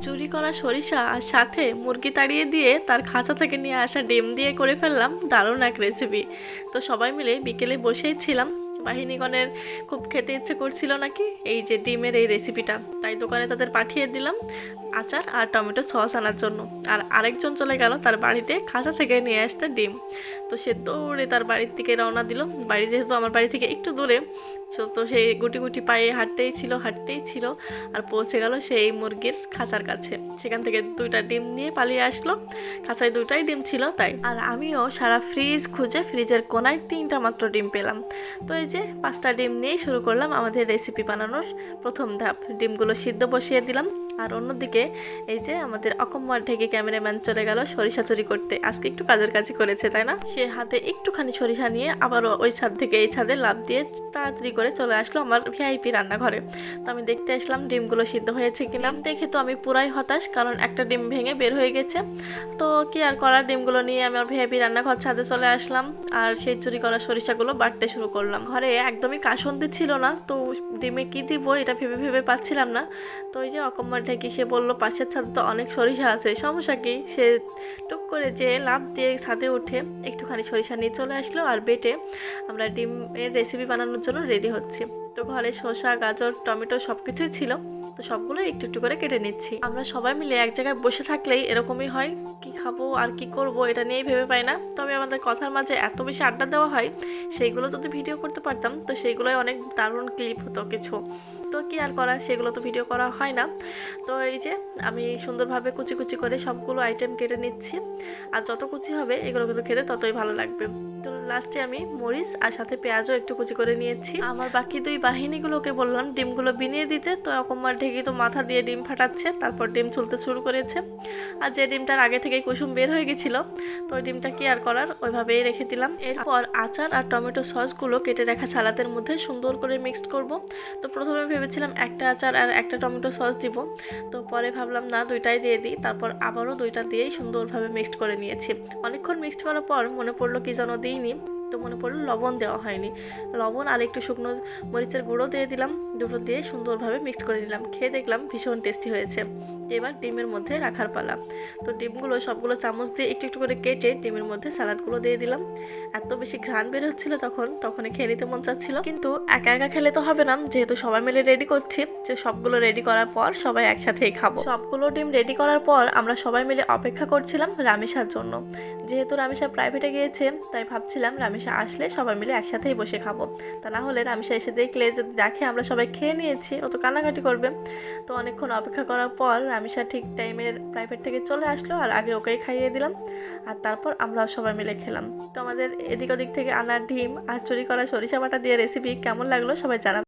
চুরি করা সরিষা আর সাথে মুরগি তাড়িয়ে দিয়ে তার খাঁচা থেকে নিয়ে আসা ডিম দিয়ে করে ফেললাম দারুণ এক রেসিপি। তো সবাই মিলে বিকেলে বসেই ছিলাম, বাহিনীগণের খুব খেতে ইচ্ছে করছিল নাকি এই যে ডিমের এই রেসিপিটা, তাই দোকানে তাদের পাঠিয়ে দিলাম আচার আর টমেটো সস আনার জন্য। আর আরেকজন চলে গেল তার বাড়িতে খাঁচা থেকে নিয়ে আসতে ডিম। তো সে দৌড়ে তার বাড়ির দিকে রওনা দিল। বাড়ি যেহেতু আমার বাড়ি থেকে একটু দূরে, তো সেই গুটি গুটি পায়ে হাঁটতেই ছিল আর পৌঁছে গেল সেই মুরগির খাঁচার কাছে। সেখান থেকে 2টা ডিম নিয়ে পালিয়ে আসলো। খাঁচায় 2টাই ডিম ছিল তাই। আর আমিও সারা ফ্রিজ খুঁজে ফ্রিজের কোনায় 3টা মাত্র ডিম পেলাম। তো এই যে 5টা ডিম নিয়েই শুরু করলাম আমাদের রেসিপি বানানোর প্রথম ধাপ। ডিমগুলো সিদ্ধ বসিয়ে দিলাম। আর অন্যদিকে এই যে আমাদের অকম্মার ঢেকে ক্যামেরাম্যান চলে গেল সরিষা চুরি করতে। আজকে একটু কাজের কাজই করেছে তাই না? সে হাতে একটুখানি সরিষা নিয়ে আবারও ওই ছাদ থেকে এই ছাদে লাফ দিয়ে তাড়াতাড়ি করে চলে আসলো আমার ভিআইপি রান্নাঘরে। তো আমি দেখতে আসলাম ডিমগুলো সিদ্ধ হয়েছে কিনা। দেখে তো আমি পুরাই হতাশ, কারণ একটা ডিম ভেঙে বের হয়ে গেছে। তো কি আর করার, ডিমগুলো নিয়ে আমি আমার ভিআইপি রান্নাঘর ছাদে চলে আসলাম আর সেই চুরি করা সরিষাগুলো বাটতে শুরু করলাম। ঘরে একদমই কাসন্দি ছিল না, তো ডিমে কি দিব এটা ভেবে পাচ্ছিলাম না। তো ওই যে অকম্মার ঢেকে সে বললো পাশের ছাদে তো অনেক সরিষা আছে, সমস্যা কি? সে টুক করে যে লাফ দিয়ে ছাদে উঠে একটুখানি সরিষা নিয়ে চলে আসলো আর বেটে আমরা ডিমের রেসিপি বানানোর জন্য রেডি হচ্ছি। তো ঘরে শসা, গাজর, টমেটো সব কিছুই ছিল, তো সবগুলো একটু একটু করে কেটে নিচ্ছি। আমরা সবাই মিলে এক জায়গায় বসে থাকলেই এরকমই হয়, কি খাবো আর কি করব এটা নিয়েই ভেবে পাই না। তবে আমাদের কথার মাঝে এত বেশি আড্ডা দেওয়া হয়, সেইগুলো যদি ভিডিও করতে পারতাম তো সেইগুলোই অনেক দারুণ ক্লিপ হতো কিছু। তো কি আর করার, সেগুলো তো ভিডিও করা হয় না। তো এই যে আমি সুন্দরভাবে কুচি কুচি করে সবগুলো আইটেম কেটে নিচ্ছি। আর যত কুচি হবে এগুলো কিন্তু খেতে ততই ভালো লাগবে। তো লাস্টে আমি মরিচ আর সাথে পেঁয়াজও একটু কুচি করে নিয়েছি। আমার বাকি 2 বাহিনীগুলোকে বললাম ডিমগুলো বিনিয়ে দিতে। তো অকম্মার ঢেকে তো মাথা দিয়ে ডিম ফাটাচ্ছে, তারপর ডিম চুলতে শুরু করেছে। আর যে ডিমটার আগে থেকেই কুসুম বের হয়ে গেছিলো, তো ওই ডিমটা কি আর করার, ওইভাবেই রেখে দিলাম। এরপর আচার আর টমেটো সসগুলো কেটে রাখা সালাদের মধ্যে সুন্দর করে মিক্সড করব। তো প্রথমে ভেবেছিলাম একটা আচার আর একটা টমেটো সস দিব, তো পরে ভাবলাম না 2টাই দিয়ে দিই। তারপর আবারও 2টা দিয়েই সুন্দরভাবে মিক্সড করে নিয়েছি। অনেকক্ষণ মিক্সড করার পর মনে পড়লো কি যেন দিইনি, তো মনে পড়লো লবণ দেওয়া হয়নি। লবণ আর একটু শুকনো মরিচের গুঁড়ো দিয়ে দিলাম, দুটো দিয়ে সুন্দরভাবে মিক্সড করে নিলাম। খেয়ে দেখলাম ভীষণ টেস্টি হয়েছে। এবার ডিমের মধ্যে রাখার পালা। তো ডিমগুলো সবগুলো চামচ দিয়ে একটু একটু করে কেটে ডিমের মধ্যে সালাদগুলো দিয়ে দিলাম। এত বেশি ঘ্রাণ বের হচ্ছিল তখনই খেয়ে নিতে মন চাচ্ছিল, কিন্তু একা একা খেলে তো হবে না, যেহেতু সবাই মিলে রেডি করছি। যে সবগুলো রেডি করার পর সবাই একসাথেই খাবো। সবগুলো ডিম রেডি করার পর আমরা সবাই মিলে অপেক্ষা করছিলাম রামিসার জন্য। যেহেতু রামিসা প্রাইভেটে গিয়েছে, তাই ভাবছিলাম রামিসা আসলে সবাই মিলে একসাথেই বসে খাবো। তা না হলে রামিসা এসে দেখলে যদি দেখে আমরা সবাই খেয়ে নিয়েছি, ও তো কান্নাকাটি করবে। তো অনেকক্ষণ অপেক্ষা করার পর রামিসা ঠিক টাইমের প্রাইভেট থেকে চলে আসলো আর আগে ওকেই খাইয়ে দিলাম। আর তারপর আমরাও সবাই মিলে খেলাম। তো আমাদের এদিক ওদিক থেকে আনা ডিম আর চুরি করা সরিষা বাটা দিয়ে রেসিপি কেমন লাগলো সবাই জানাবেন।